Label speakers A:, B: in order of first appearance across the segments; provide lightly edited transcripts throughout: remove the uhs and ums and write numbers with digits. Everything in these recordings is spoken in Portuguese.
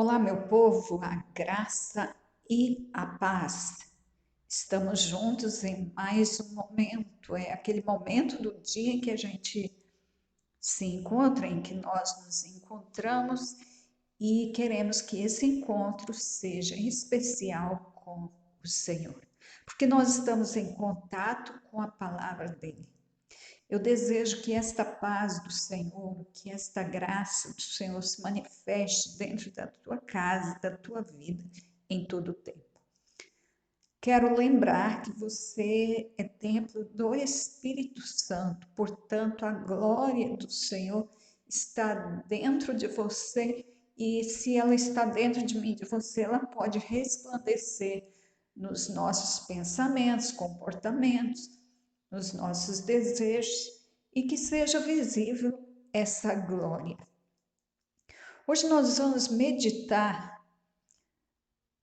A: Olá, meu povo, a graça e a paz. Estamos juntos em mais um momento, é aquele momento do dia em que a gente se encontra, em que nós nos encontramos e queremos que esse encontro seja especial com o Senhor, porque nós estamos em contato com a palavra dele. Eu desejo que esta paz do Senhor, que esta graça do Senhor se manifeste dentro da tua casa, da tua vida, em todo o tempo. Quero lembrar que você é templo do Espírito Santo, portanto, a glória do Senhor está dentro de você e se ela está dentro de mim, de você, ela pode resplandecer nos nossos pensamentos, comportamentos, nos nossos desejos e que seja visível essa glória. Hoje nós vamos meditar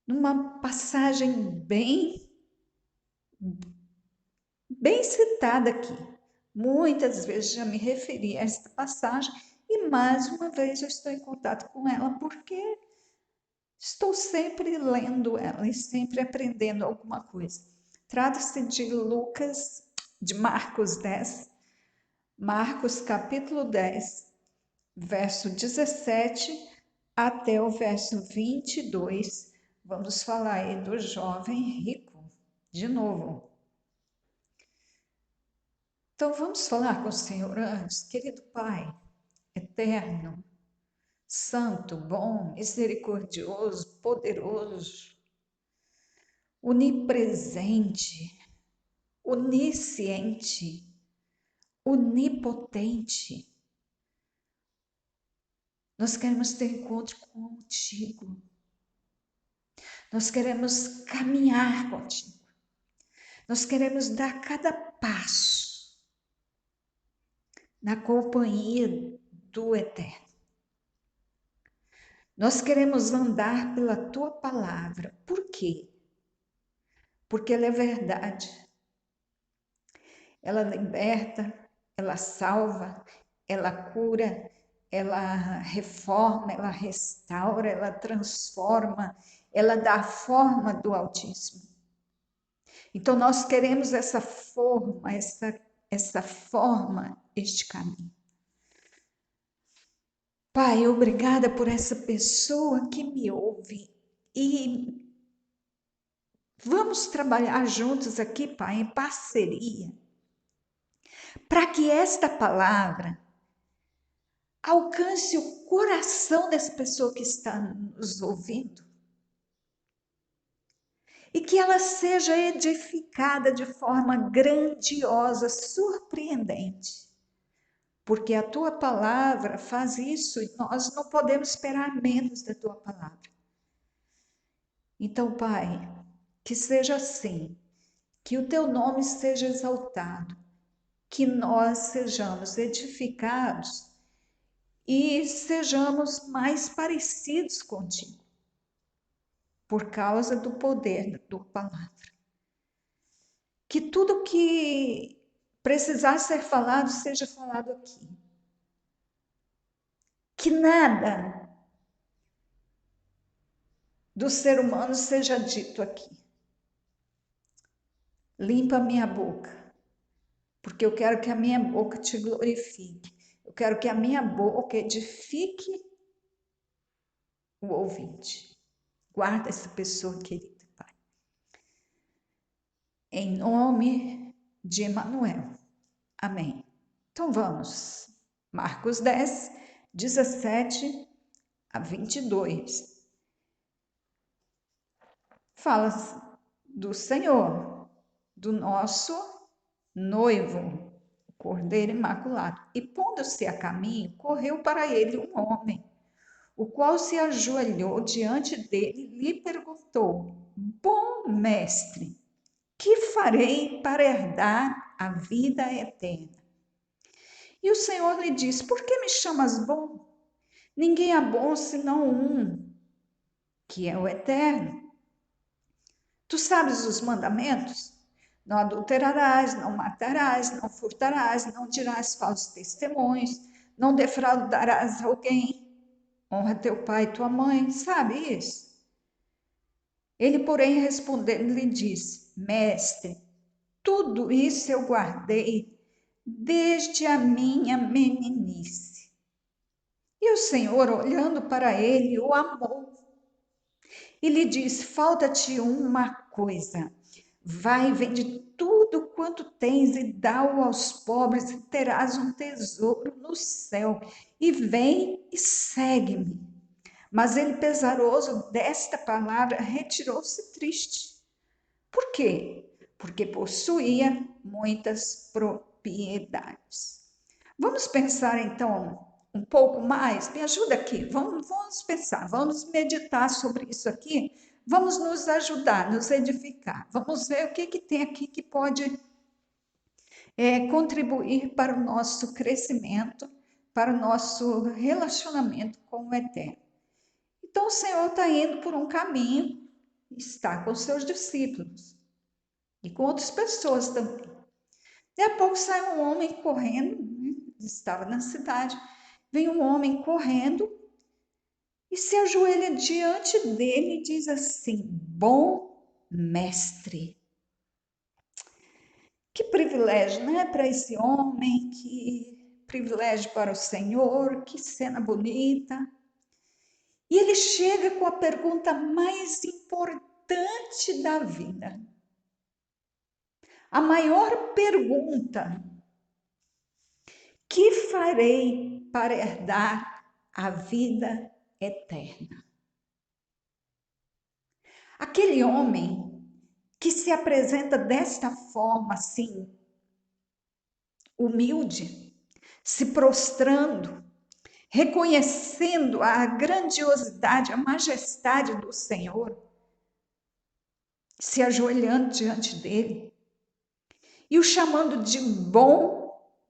A: numa passagem bem citada aqui. Muitas vezes já me referi a esta passagem e mais uma vez eu estou em contato com ela porque estou sempre lendo ela e sempre aprendendo alguma coisa. Trata-se de Marcos 10, Marcos capítulo 10, verso 17 até o verso 22. Vamos falar aí do jovem rico, de novo. Então vamos falar com o Senhor antes. Querido Pai, eterno, santo, bom, misericordioso, poderoso, onipresente, onisciente, onipotente. Nós queremos ter encontro contigo. Nós queremos caminhar contigo. Nós queremos dar cada passo na companhia do Eterno. Nós queremos andar pela tua palavra. Por quê? Porque ela é verdade. Ela liberta, ela salva, ela cura, ela reforma, ela restaura, ela transforma, ela dá a forma do Altíssimo. Então nós queremos essa forma, este caminho. Pai, obrigada por essa pessoa que me ouve e vamos trabalhar juntos aqui, Pai, em parceria, para que esta palavra alcance o coração dessa pessoa que está nos ouvindo e que ela seja edificada de forma grandiosa, surpreendente. Porque a tua palavra faz isso e nós não podemos esperar menos da tua palavra. Então, Pai, que seja assim, que o teu nome seja exaltado, que nós sejamos edificados e sejamos mais parecidos contigo, por causa do poder da tua palavra. Que tudo que precisar ser falado seja falado aqui. Que nada do ser humano seja dito aqui. Limpa a minha boca, porque eu quero que a minha boca te glorifique. Eu quero que a minha boca edifique o ouvinte. Guarda essa pessoa querida, Pai. Em nome de Emanuel. Amém. Então vamos. Marcos 10, 17 a 22. Fala do Senhor, do nosso noivo, o Cordeiro Imaculado. E pondo-se a caminho, correu para ele um homem, o qual se ajoelhou diante dele e lhe perguntou: Bom mestre, que farei para herdar a vida eterna? E o Senhor lhe disse: Por que me chamas bom? Ninguém é bom senão um, que é o eterno. Tu sabes os mandamentos? Não adulterarás, não matarás, não furtarás, não dirás falsos testemunhos, não defraudarás alguém, honra teu pai e tua mãe, sabe isso? Ele, porém, respondendo, lhe disse: Mestre, tudo isso eu guardei desde a minha meninice. E o Senhor, olhando para ele, o amou e lhe disse: Falta-te uma coisa. Vai, vende tudo quanto tens e dá-o aos pobres, e terás um tesouro no céu. E vem e segue-me. Mas ele, pesaroso desta palavra, retirou-se triste. Por quê? Porque possuía muitas propriedades. Vamos pensar então um pouco mais? Me ajuda aqui. Vamos pensar, vamos meditar sobre isso aqui. Vamos nos ajudar, nos edificar. Vamos ver o que tem aqui que pode contribuir para o nosso crescimento, para o nosso relacionamento com o Eterno. Então o Senhor está indo por um caminho, está com os seus discípulos e com outras pessoas também. Daqui a pouco sai um homem correndo, né? Estava na cidade, vem um homem correndo e se ajoelha diante dele e diz assim: Bom mestre. Que privilégio, né, para esse homem, que privilégio para o Senhor, que cena bonita. E ele chega com a pergunta mais importante da vida. A maior pergunta: que farei para herdar a vida eterna? Aquele homem que se apresenta desta forma, assim, humilde, se prostrando, reconhecendo a grandiosidade, a majestade do Senhor, se ajoelhando diante dele e o chamando de bom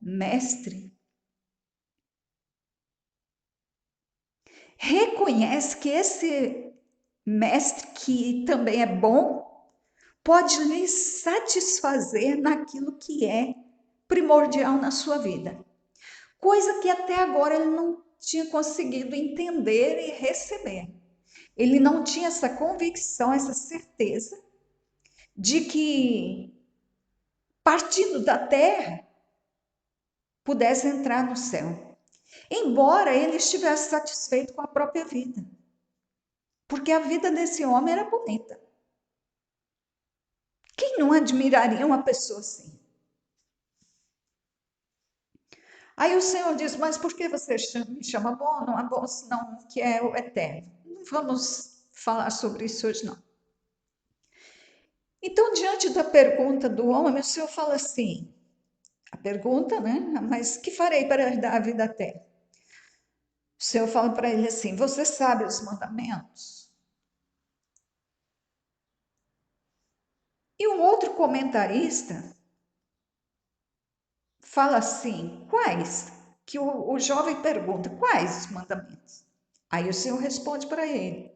A: mestre. Reconhece que esse mestre, que também é bom, pode lhe satisfazer naquilo que é primordial na sua vida. Coisa que até agora ele não tinha conseguido entender e receber. Ele não tinha essa convicção, essa certeza de que, partindo da terra, pudesse entrar no céu. Embora ele estivesse satisfeito com a própria vida. Porque a vida desse homem era bonita. Quem não admiraria uma pessoa assim? Aí o Senhor diz: Mas por que você me chama bom? Não é bom senão que é o eterno. Não vamos falar sobre isso hoje, não. Então, diante da pergunta do homem, o Senhor fala assim: a pergunta, né? Mas que farei para herdar a vida eterna? O Senhor fala para ele assim: Você sabe os mandamentos? E um outro comentarista fala assim: Quais? Que o jovem pergunta: Quais os mandamentos? Aí o Senhor responde para ele: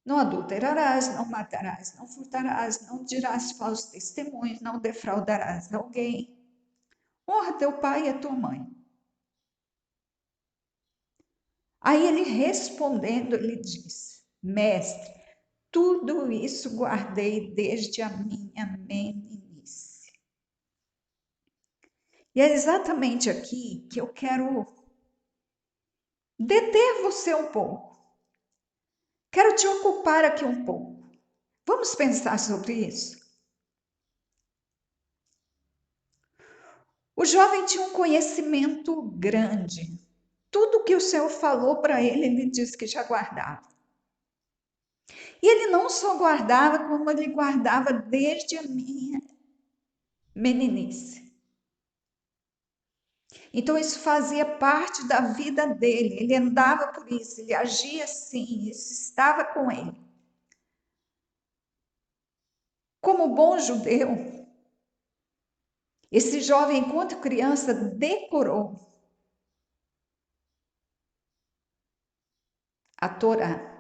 A: Não adulterarás, não matarás, não furtarás, não dirás falsos testemunhos, não defraudarás alguém. Honra teu pai e a tua mãe. Aí ele respondendo, ele disse: Mestre, tudo isso guardei desde a minha meninice. E é exatamente aqui que eu quero deter você um pouco. Quero te ocupar aqui um pouco. Vamos pensar sobre isso? O jovem tinha um conhecimento grande. Tudo que o Senhor falou para ele, ele disse que já guardava. E ele não só guardava, como ele guardava desde a minha meninice. Então isso fazia parte da vida dele, ele andava por isso, ele agia assim, isso estava com ele. Como bom judeu, esse jovem, enquanto criança, decorou a Torá.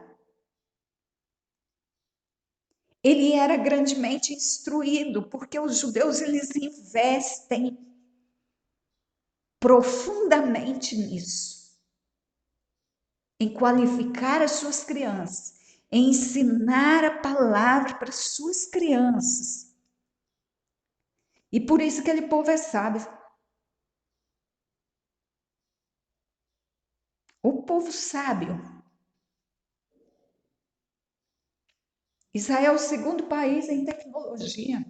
A: Ele era grandemente instruído, porque os judeus eles investem profundamente nisso. em qualificar as suas crianças, em ensinar a palavra para as suas crianças. E por isso que aquele povo é sábio. O povo sábio. Israel é o segundo país em tecnologia.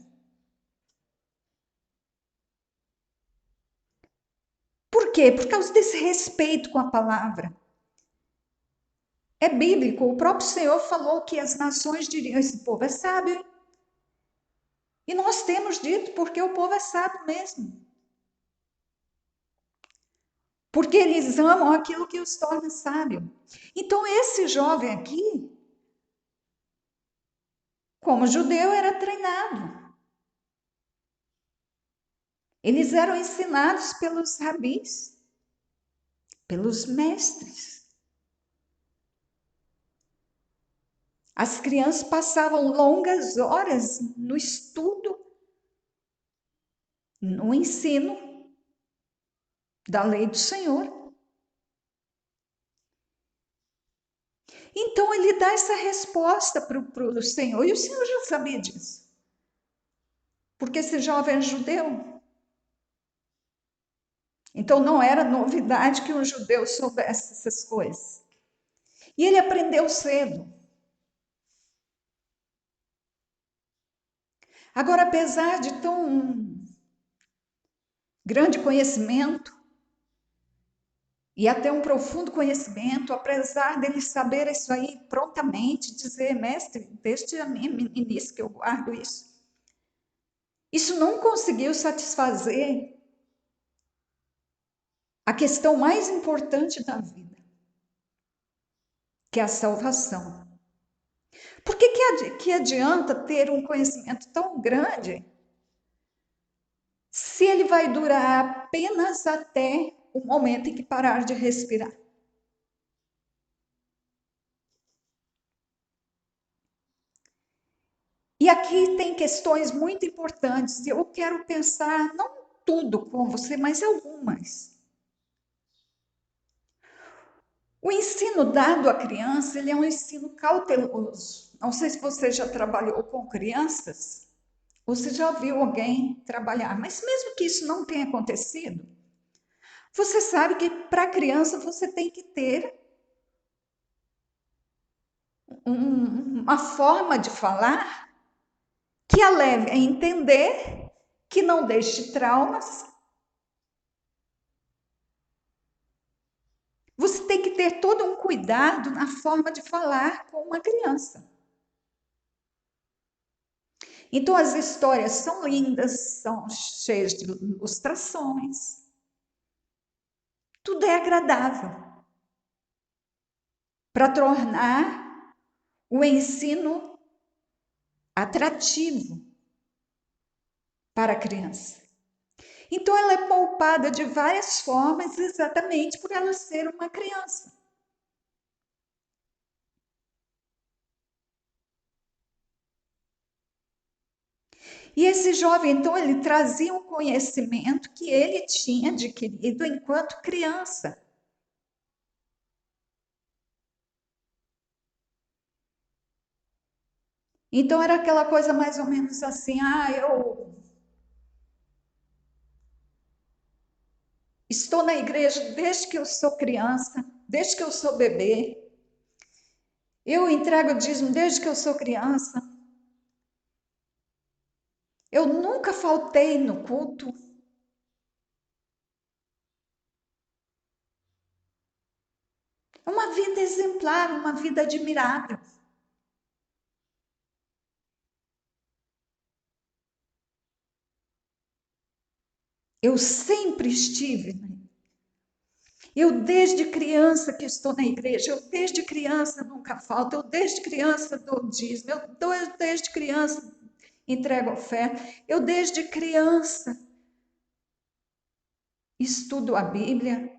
A: Por quê? Por causa desse respeito com a palavra. É bíblico, o próprio Senhor falou que as nações diriam: esse povo é sábio. E nós temos dito porque o povo é sábio mesmo. Porque eles amam aquilo que os torna sábio. Então, esse jovem aqui, como judeu, era treinado. Eles eram ensinados pelos rabis, pelos mestres. As crianças passavam longas horas no estudo, no ensino da lei do Senhor. Então ele dá essa resposta para o Senhor, e o Senhor já sabia disso. Porque esse jovem é judeu. Então não era novidade que um judeu soubesse essas coisas. E ele aprendeu cedo. Agora, apesar de tão grande conhecimento, e até um profundo conhecimento, apesar dele saber isso aí prontamente, dizer: mestre, desde a minha meninice que eu guardo isso. Isso não conseguiu satisfazer a questão mais importante da vida, que é a salvação. Por que adianta ter um conhecimento tão grande se ele vai durar apenas até o momento em que parar de respirar? E aqui tem questões muito importantes, e eu quero pensar não tudo com você, mas algumas. O ensino dado à criança, ele é um ensino cauteloso. Não sei se você já trabalhou com crianças, ou se já viu alguém trabalhar, mas mesmo que isso não tenha acontecido, você sabe que para a criança você tem que ter uma forma de falar que a leve a entender, que não deixe traumas. Você tem que ter todo um cuidado na forma de falar com uma criança. Então, as histórias são lindas, são cheias de ilustrações. Tudo é agradável para tornar o ensino atrativo para a criança. Então, ela é poupada de várias formas, exatamente por ela ser uma criança. E esse jovem, então, ele trazia um conhecimento que ele tinha adquirido enquanto criança. Então, era aquela coisa mais ou menos assim: eu estou na igreja desde que eu sou criança, desde que eu sou bebê. Eu entrego o dízimo desde que eu sou criança. Eu nunca faltei no culto. É uma vida exemplar, uma vida admirável. Eu sempre estive. Eu desde criança que estou na igreja, eu desde criança nunca falto, eu desde criança dou dízimo, eu desde criança entrego oferta, eu desde criança estudo a Bíblia.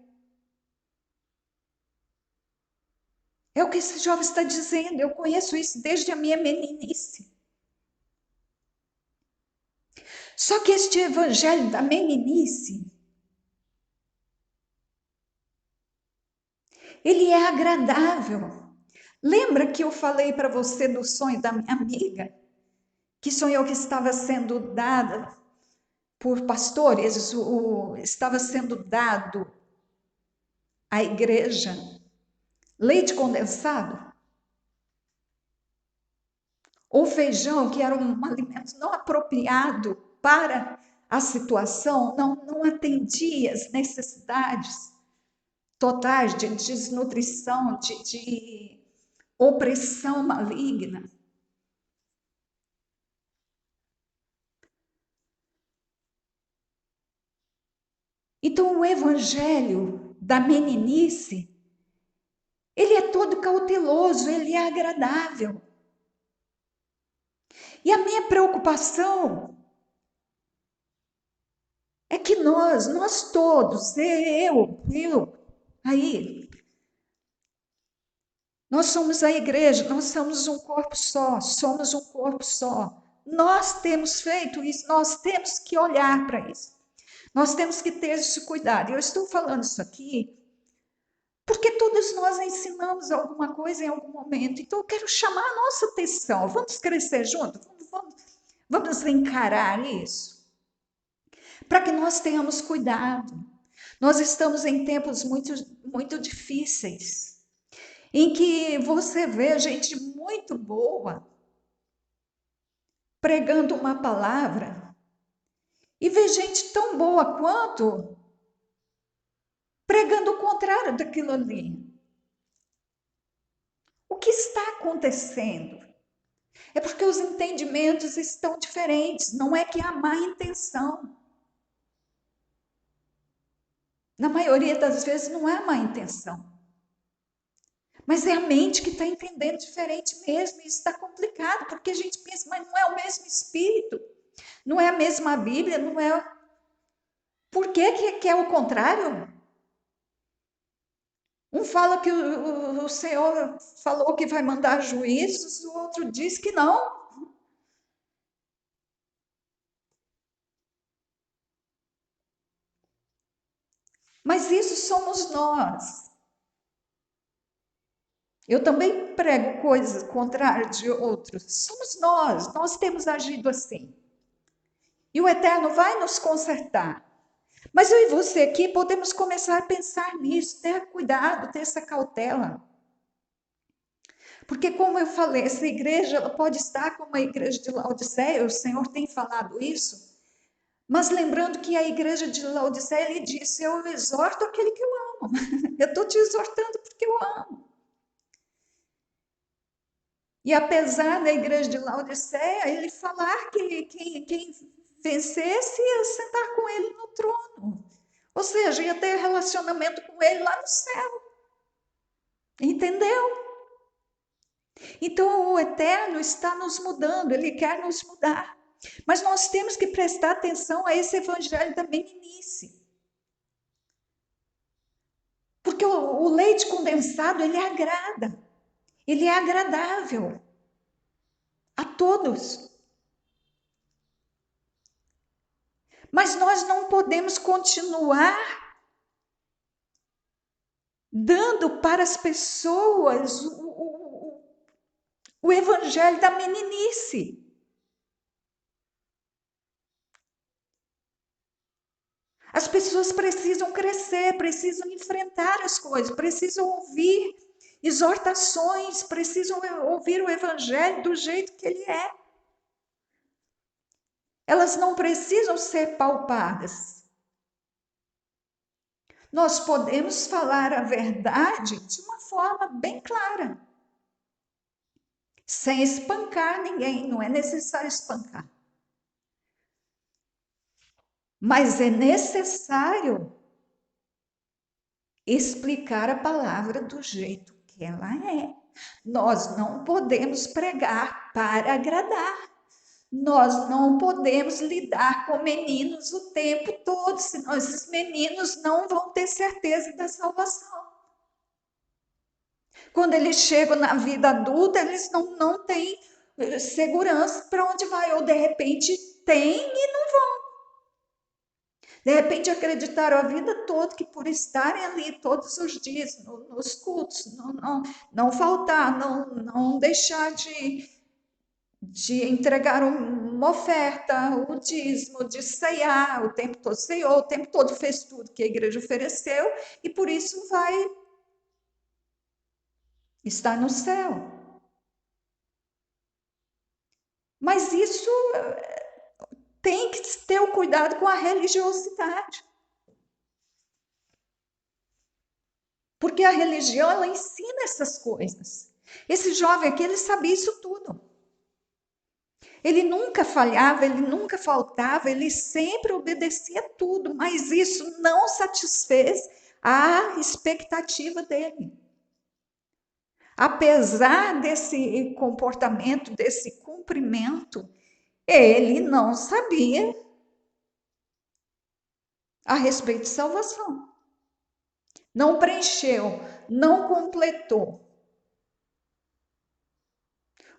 A: É o que esse jovem está dizendo, eu conheço isso desde a minha meninice. Só que este evangelho da meninice, Ele é agradável. Lembra que eu falei para você do sonho da minha amiga? Que sonhou que estava sendo dada por pastores, estava sendo dado à igreja leite condensado ou feijão, que era um alimento não apropriado para a situação, não atendia as necessidades totais de desnutrição, de opressão maligna. Então, o evangelho da meninice, ele é todo cauteloso, ele é agradável. E a minha preocupação é que nós todos, aí, nós somos a igreja, nós somos um corpo só, somos um corpo só. Nós temos feito isso, nós temos que olhar para isso. Nós temos que ter esse cuidado. Eu estou falando isso aqui porque todos nós ensinamos alguma coisa em algum momento. Então, eu quero chamar a nossa atenção. Vamos crescer juntos? Vamos encarar isso? Para que nós tenhamos cuidado. Nós estamos em tempos muito difíceis, em que você vê gente muito boa pregando uma palavra e vê gente tão boa quanto pregando o contrário daquilo ali. O que está acontecendo? É porque os entendimentos estão diferentes, não é que há má intenção. Na maioria das vezes não é má intenção. Mas é a mente que está entendendo diferente mesmo, e isso está complicado, porque a gente pensa, mas não é o mesmo Espírito, não é a mesma Bíblia, não é. Por que é o contrário? Um fala que o Senhor falou que vai mandar juízos, o outro diz que não. Mas isso somos nós. Eu também prego coisas contrárias de outros. Somos nós temos agido assim. E o Eterno vai nos consertar. Mas eu e você aqui podemos começar a pensar nisso, ter cuidado, ter essa cautela. Porque, como eu falei, essa igreja ela pode estar como a igreja de Laodiceia, o Senhor tem falado isso, mas lembrando que a igreja de Laodiceia, ele disse, eu exorto aquele que eu amo. Eu estou te exortando porque eu amo. E apesar da igreja de Laodiceia, ele falar que quem vencesse ia sentar com ele no trono. Ou seja, ia ter relacionamento com ele lá no céu. Entendeu? Então o Eterno está nos mudando, ele quer nos mudar. Mas nós temos que prestar atenção a esse evangelho da meninice. Porque o leite condensado, ele agrada. Ele é agradável a todos. Mas nós não podemos continuar dando para as pessoas o evangelho da meninice. As pessoas precisam crescer, precisam enfrentar as coisas, precisam ouvir exortações, precisam ouvir o evangelho do jeito que ele é. Elas não precisam ser palpadas. Nós podemos falar a verdade de uma forma bem clara, sem espancar ninguém, não é necessário espancar. Mas é necessário explicar a palavra do jeito que ela é. Nós não podemos pregar para agradar. Nós não podemos lidar com meninos o tempo todo, senão esses meninos não vão ter certeza da salvação. Quando eles chegam na vida adulta, eles não têm segurança para onde vai, ou de repente tem e não vão. De repente acreditaram a vida toda que por estarem ali todos os dias nos cultos, não faltar, não deixar de entregar uma oferta, o dízimo, de ceiar o tempo todo, ceiou, o tempo todo fez tudo que a igreja ofereceu e por isso vai estar no céu. Mas isso tem que ter o cuidado com a religiosidade. Porque a religião, ela ensina essas coisas. Esse jovem aqui, ele sabia isso tudo. Ele nunca falhava, ele nunca faltava, ele sempre obedecia tudo, mas isso não satisfez a expectativa dele. Apesar desse comportamento, desse cumprimento, ele não sabia a respeito de salvação. Não preencheu, não completou.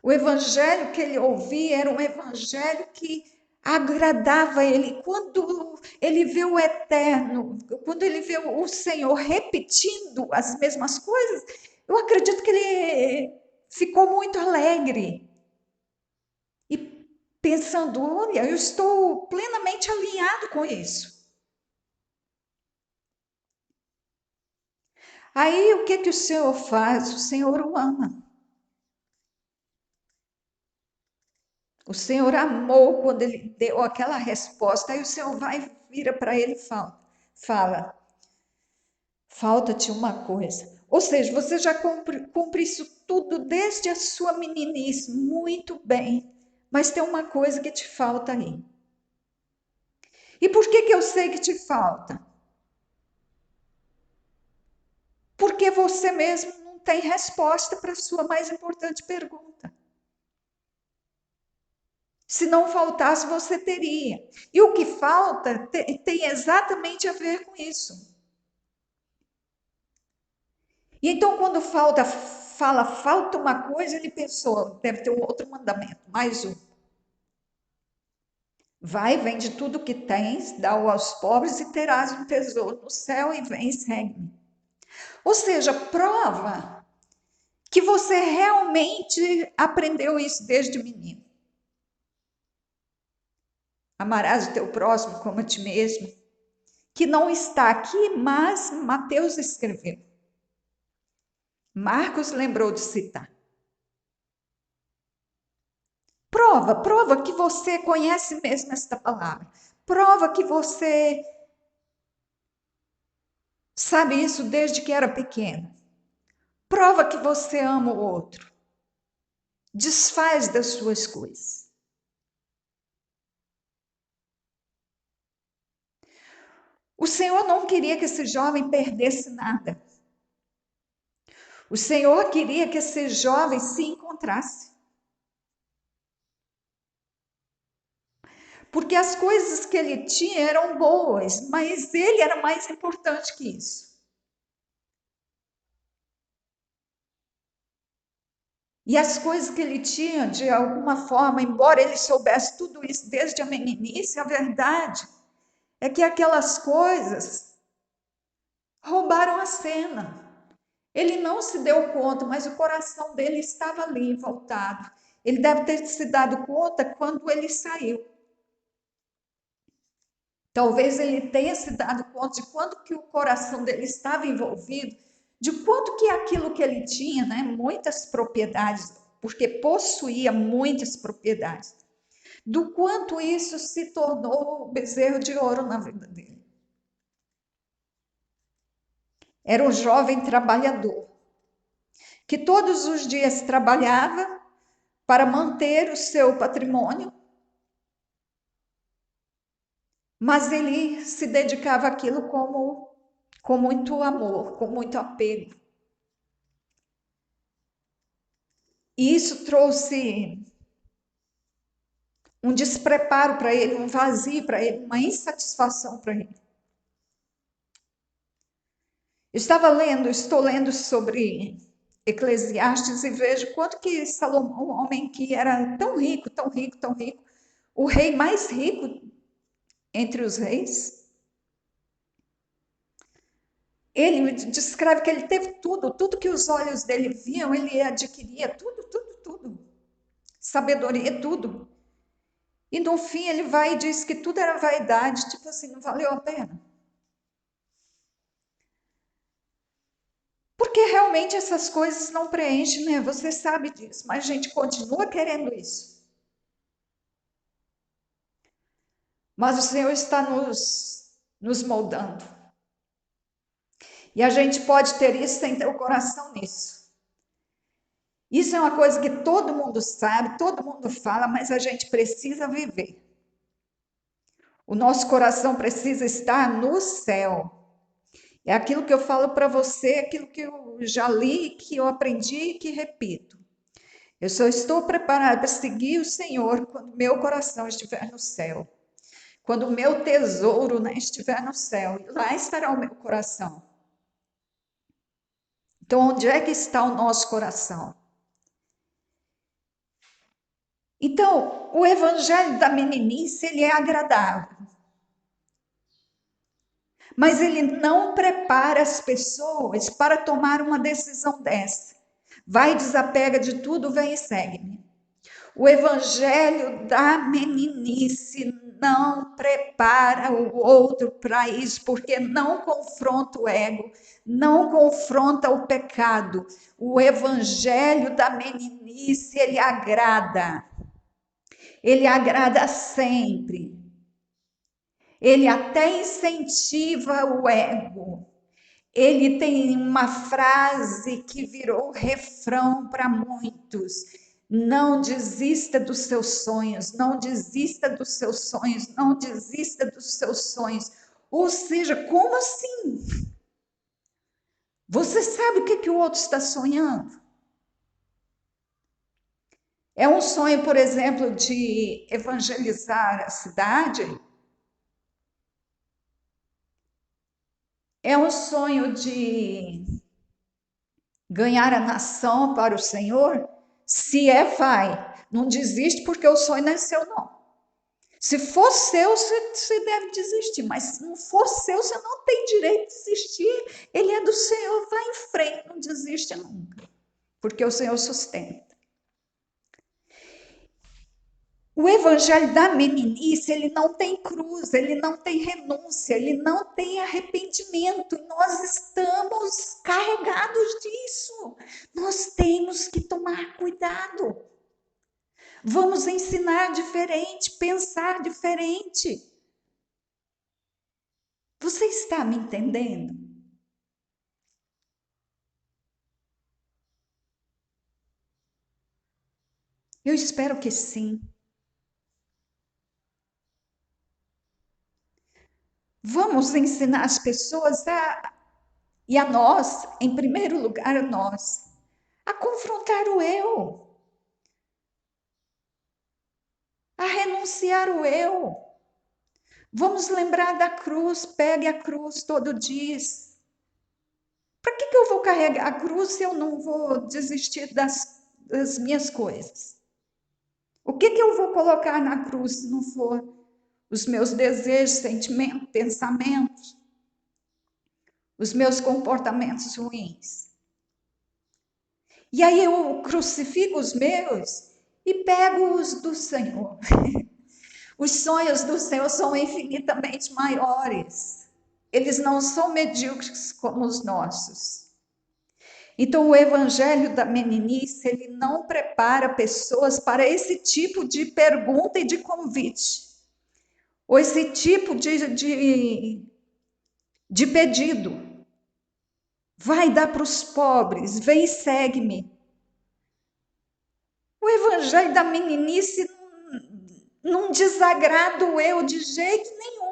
A: O evangelho que ele ouvia era um evangelho que agradava ele. Quando ele vê o eterno, quando ele vê o Senhor repetindo as mesmas coisas, eu acredito que ele ficou muito alegre. E pensando, olha, eu estou plenamente alinhado com isso. Aí o que o Senhor faz? O Senhor o ama. O Senhor amou quando ele deu aquela resposta. Aí o Senhor vai, vira para ele e fala, falta-te uma coisa. Ou seja, você já cumpre isso tudo desde a sua meninice, muito bem. Mas tem uma coisa que te falta aí. E por que eu sei que te falta? Porque você mesmo não tem resposta para a sua mais importante pergunta. Se não faltasse, você teria. E o que falta tem exatamente a ver com isso. E então, quando falta uma coisa, ele pensou, deve ter um outro mandamento, mais um. Vai, vende tudo que tens, dá-o aos pobres e terás um tesouro no céu e vem, segue-me. Ou seja, prova que você realmente aprendeu isso desde menino. Amarás o teu próximo como a ti mesmo, que não está aqui, mas Mateus escreveu. Marcos lembrou de citar. Prova que você conhece mesmo esta palavra. Prova que você sabe isso desde que era pequena. Prova que você ama o outro. Desfaz das suas coisas. O Senhor não queria que esse jovem perdesse nada. O Senhor queria que esse jovem se encontrasse. Porque as coisas que ele tinha eram boas, mas ele era mais importante que isso. E as coisas que ele tinha, de alguma forma, embora ele soubesse tudo isso desde a meninice, a verdade é que aquelas coisas roubaram a cena. Ele não se deu conta, mas o coração dele estava ali, voltado. Ele deve ter se dado conta quando ele saiu. Talvez ele tenha se dado conta de quanto que o coração dele estava envolvido, de quanto que aquilo que ele tinha, né, muitas propriedades, porque possuía muitas propriedades, do quanto isso se tornou o bezerro de ouro na vida dele. Era um jovem trabalhador, que todos os dias trabalhava para manter o seu patrimônio, mas ele se dedicava àquilo com muito amor, com muito apego. E isso trouxe um despreparo para ele, um vazio para ele, uma insatisfação para ele. Estou lendo sobre Eclesiastes e vejo quanto que Salomão, um homem que era tão rico, tão rico, tão rico, o rei mais rico entre os reis, Ele descreve que ele teve tudo que os olhos dele viam, ele adquiria tudo. Sabedoria, tudo. E no fim ele vai e diz que tudo era vaidade, tipo assim, não valeu a pena. Porque realmente essas coisas não preenchem, né? Você sabe disso, mas a gente continua querendo isso. Mas o Senhor está nos moldando. E a gente pode ter isso sem ter o coração nisso. Isso é uma coisa que todo mundo sabe, todo mundo fala, mas a gente precisa viver. O nosso coração precisa estar no céu. É aquilo que eu falo para você, aquilo que eu já li, que eu aprendi e que repito. Eu só estou preparada para seguir o Senhor quando meu coração estiver no céu. Quando o meu tesouro, né, estiver no céu, e lá estará o meu coração. Então, onde é que está o nosso coração? Então, o evangelho da meninice, ele é agradável. Mas ele não prepara as pessoas para tomar uma decisão dessa. Vai, desapega de tudo, vem e segue-me. O evangelho da meninice não prepara o outro para isso, porque não confronta o ego, não confronta o pecado. O evangelho da meninice, ele agrada sempre. Ele até incentiva o ego. Ele tem uma frase que virou refrão para muitos: não desista dos seus sonhos, não desista dos seus sonhos, não desista dos seus sonhos. Ou seja, como assim? Você sabe o que o outro está sonhando? É um sonho, por exemplo, de evangelizar a cidade? É um sonho de ganhar a nação para o Senhor? Se é, vai. Não desiste porque o sonho não é seu, não. Se for seu, você deve desistir, mas se não for seu, você não tem direito de desistir. Ele é do Senhor, vai em frente, não desiste nunca, porque o Senhor sustenta. O evangelho da meninice, ele não tem cruz, ele não tem renúncia, ele não tem arrependimento. Nós estamos carregados disso. Nós temos que tomar cuidado. Vamos ensinar diferente, pensar diferente. Você está me entendendo? Eu espero que sim. Vamos ensinar as pessoas e a nós, em primeiro lugar, a nós, a confrontar o eu, a renunciar o eu. Vamos lembrar da cruz, pegue a cruz todo dia. Para que eu vou carregar a cruz se eu não vou desistir das minhas coisas? O que eu vou colocar na cruz se não for os meus desejos, sentimentos, pensamentos, os meus comportamentos ruins? E aí eu crucifico os meus e pego os do Senhor. Os sonhos do Senhor são infinitamente maiores. Eles não são medíocres como os nossos. Então, o evangelho da meninice, ele não prepara pessoas para esse tipo de pergunta e de convite, ou esse tipo de pedido. Vai dar para os pobres, vem e segue-me. O evangelho da meninice não desagrada o eu de jeito nenhum.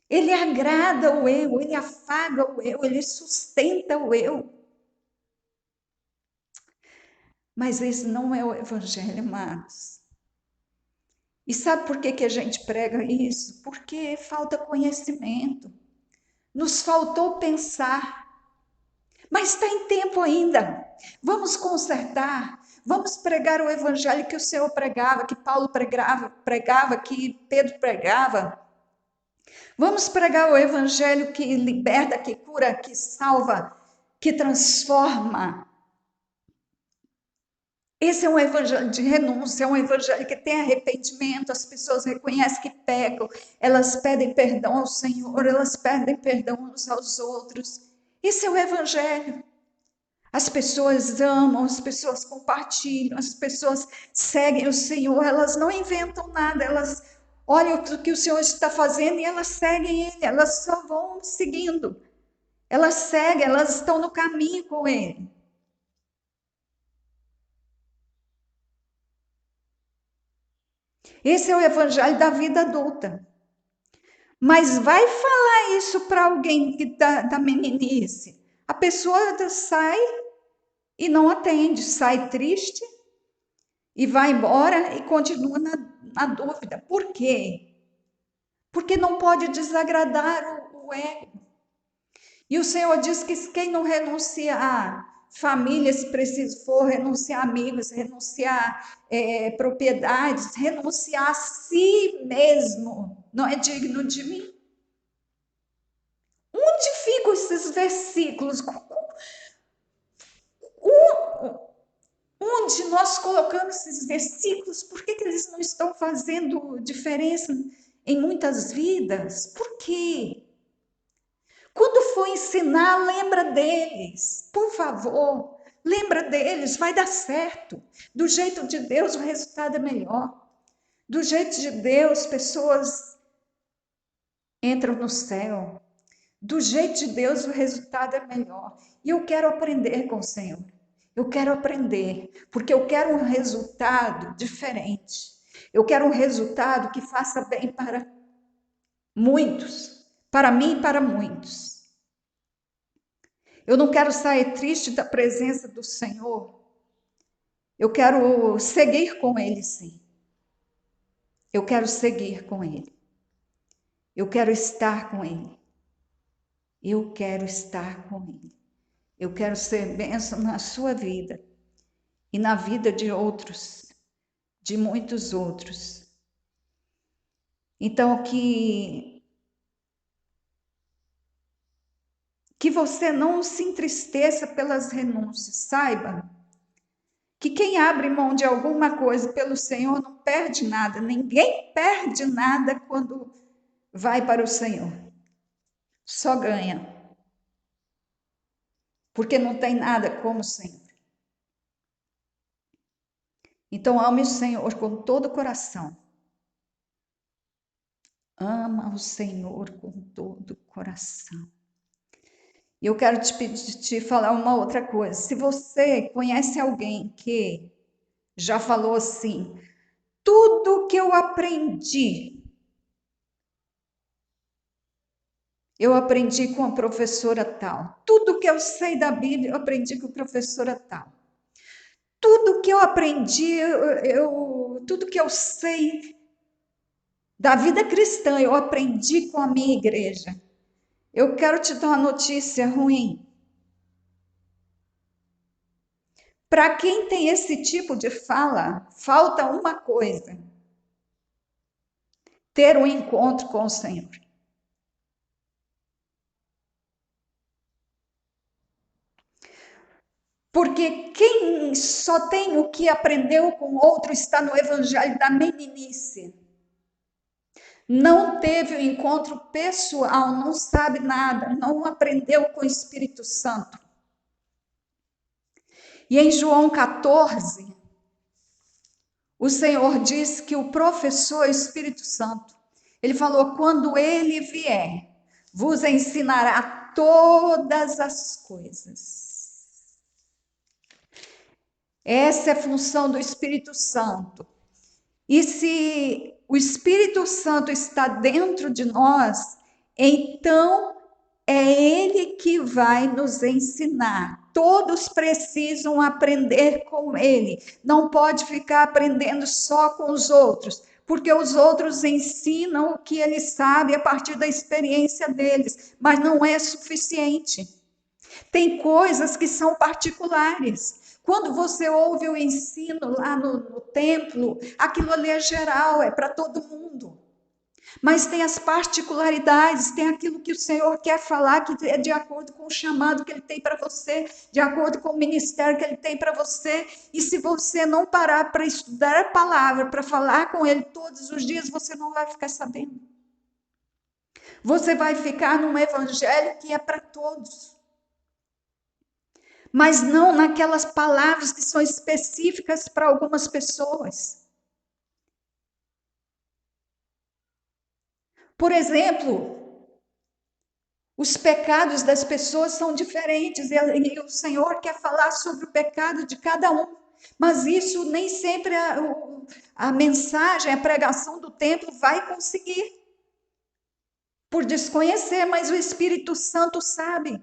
A: Ele agrada o eu, ele afaga o eu, ele sustenta o eu. Mas esse não é o evangelho, amados. E sabe por que a gente prega isso? Porque falta conhecimento. Nos faltou pensar. Mas está em tempo ainda. Vamos consertar. Vamos pregar o evangelho que o Senhor pregava, que Paulo pregava, que Pedro pregava. Vamos pregar o evangelho que liberta, que cura, que salva, que transforma. Esse é um evangelho de renúncia, é um evangelho que tem arrependimento, as pessoas reconhecem que pecam, elas pedem perdão ao Senhor, elas pedem perdão uns aos outros. Esse é o evangelho. As pessoas amam, as pessoas compartilham, as pessoas seguem o Senhor, elas não inventam nada, elas olham o que o Senhor está fazendo e elas seguem Ele, elas só vão seguindo. Elas seguem, elas estão no caminho com Ele. Esse é o evangelho da vida adulta. Mas vai falar isso para alguém que da meninice. A pessoa sai e não atende, sai triste e vai embora e continua na dúvida. Por quê? Porque não pode desagradar o ego. E o Senhor diz que quem não renuncia a família, se preciso for, renunciar a amigos, renunciar propriedades, renunciar a si mesmo, não é digno de mim. Onde ficam esses versículos? Onde nós colocamos esses versículos? Por que eles não estão fazendo diferença em muitas vidas? Por quê? Quando for ensinar, lembra deles, por favor. Lembra deles, vai dar certo. Do jeito de Deus, o resultado é melhor. Do jeito de Deus, pessoas entram no céu. Do jeito de Deus, o resultado é melhor. E eu quero aprender com o Senhor. Eu quero aprender, porque eu quero um resultado diferente. Eu quero um resultado que faça bem para muitos, para mim e para muitos. Eu não quero sair triste da presença do Senhor. Eu quero seguir com Ele, sim. Eu quero seguir com Ele. Eu quero estar com Ele. Eu quero estar com Ele. Eu quero ser bênção na sua vida e na vida de outros, de muitos outros. Então, que você não se entristeça pelas renúncias, saiba que quem abre mão de alguma coisa pelo Senhor não perde nada, ninguém perde nada quando vai para o Senhor, só ganha, porque não tem nada como o Senhor. Então ame o Senhor com todo o coração, ama o Senhor com todo o coração. E eu quero te falar uma outra coisa. Se você conhece alguém que já falou assim, tudo que eu aprendi com a professora tal. Tudo que eu sei da Bíblia, eu aprendi com a professora tal. Tudo que eu aprendi, tudo que eu sei da vida cristã, eu aprendi com a minha igreja. Eu quero te dar uma notícia ruim. Para quem tem esse tipo de fala, falta uma coisa: ter um encontro com o Senhor. Porque quem só tem o que aprendeu com outro está no evangelho da meninice. Não teve o um encontro pessoal, não sabe nada, não aprendeu com o Espírito Santo. E em João 14, o Senhor diz que o professor é o Espírito Santo. Ele falou: quando ele vier, vos ensinará todas as coisas. Essa é a função do Espírito Santo. E se o Espírito Santo está dentro de nós, então é Ele que vai nos ensinar. Todos precisam aprender com Ele. Não pode ficar aprendendo só com os outros, porque os outros ensinam o que Ele sabe a partir da experiência deles, mas não é suficiente. Tem coisas que são particulares. Quando você ouve o ensino lá no templo, aquilo ali é geral, é para todo mundo. Mas tem as particularidades, tem aquilo que o Senhor quer falar, que é de acordo com o chamado que Ele tem para você, de acordo com o ministério que Ele tem para você. E se você não parar para estudar a palavra, para falar com Ele todos os dias, você não vai ficar sabendo. Você vai ficar num evangelho que é para todos. Mas não naquelas palavras que são específicas para algumas pessoas. Por exemplo, os pecados das pessoas são diferentes e o Senhor quer falar sobre o pecado de cada um. Mas isso nem sempre a mensagem, a pregação do templo vai conseguir. Por desconhecer, mas o Espírito Santo sabe.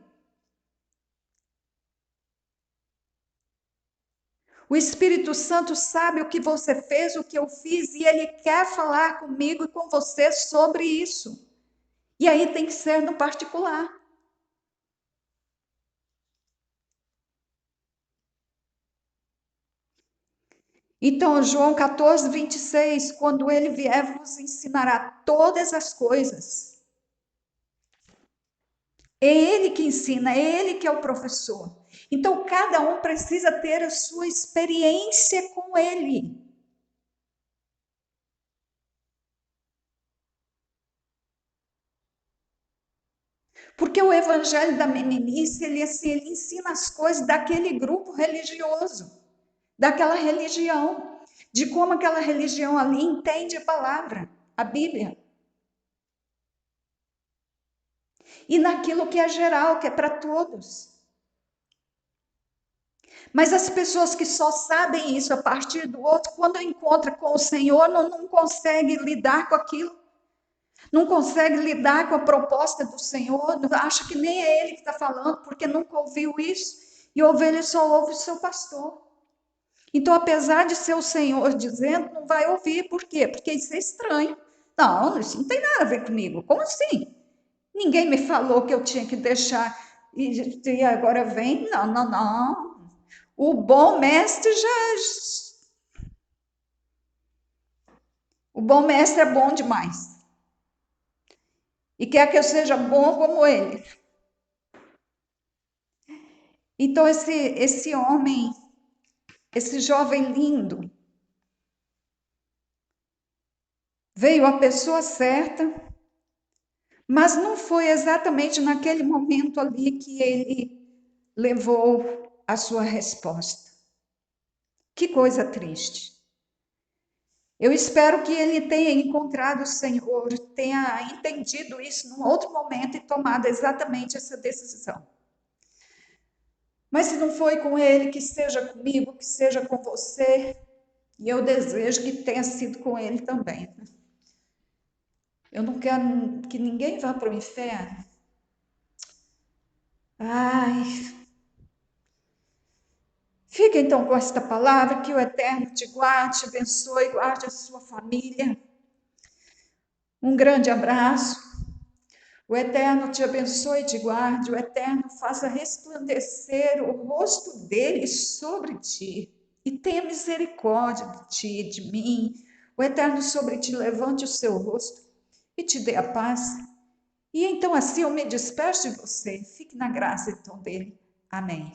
A: O Espírito Santo sabe o que você fez, o que eu fiz, e Ele quer falar comigo e com você sobre isso. E aí tem que ser no particular. Então, João 14, 26, quando Ele vier, vos ensinará todas as coisas. É Ele que ensina, é Ele que é o professor. Então, cada um precisa ter a sua experiência com Ele. Porque o evangelho da meninice, ele ensina as coisas daquele grupo religioso, daquela religião, de como aquela religião ali entende a palavra, a Bíblia. E naquilo que é geral, que é para todos. Mas as pessoas que só sabem isso a partir do outro, quando encontra com o Senhor, não conseguem lidar com aquilo. Não consegue lidar com a proposta do Senhor, acha que nem é Ele que está falando, porque nunca ouviu isso, e a ovelha só ouve o seu pastor. Então, apesar de ser o Senhor dizendo, não vai ouvir, por quê? Porque isso é estranho. Não, isso não tem nada a ver comigo, como assim? Ninguém me falou que eu tinha que deixar, e agora vem, não. O bom mestre o bom mestre é bom demais. E quer que eu seja bom como ele. Então, esse homem, esse jovem lindo, veio a pessoa certa, mas não foi exatamente naquele momento ali que ele levou a sua resposta. Que coisa triste. Eu espero que ele tenha encontrado o Senhor, tenha entendido isso num outro momento e tomado exatamente essa decisão. Mas se não foi com ele, que seja comigo, que seja com você, e eu desejo que tenha sido com ele também. Eu não quero que ninguém vá para o inferno. Ai. Fica então com esta palavra, que o Eterno te guarde, te abençoe, guarde a sua família. Um grande abraço. O Eterno te abençoe e te guarde. O Eterno faça resplandecer o rosto dele sobre ti e tenha misericórdia de ti e de mim. O Eterno sobre ti levante o seu rosto e te dê a paz. E então assim eu me despeço de você. Fique na graça então dele. Amém.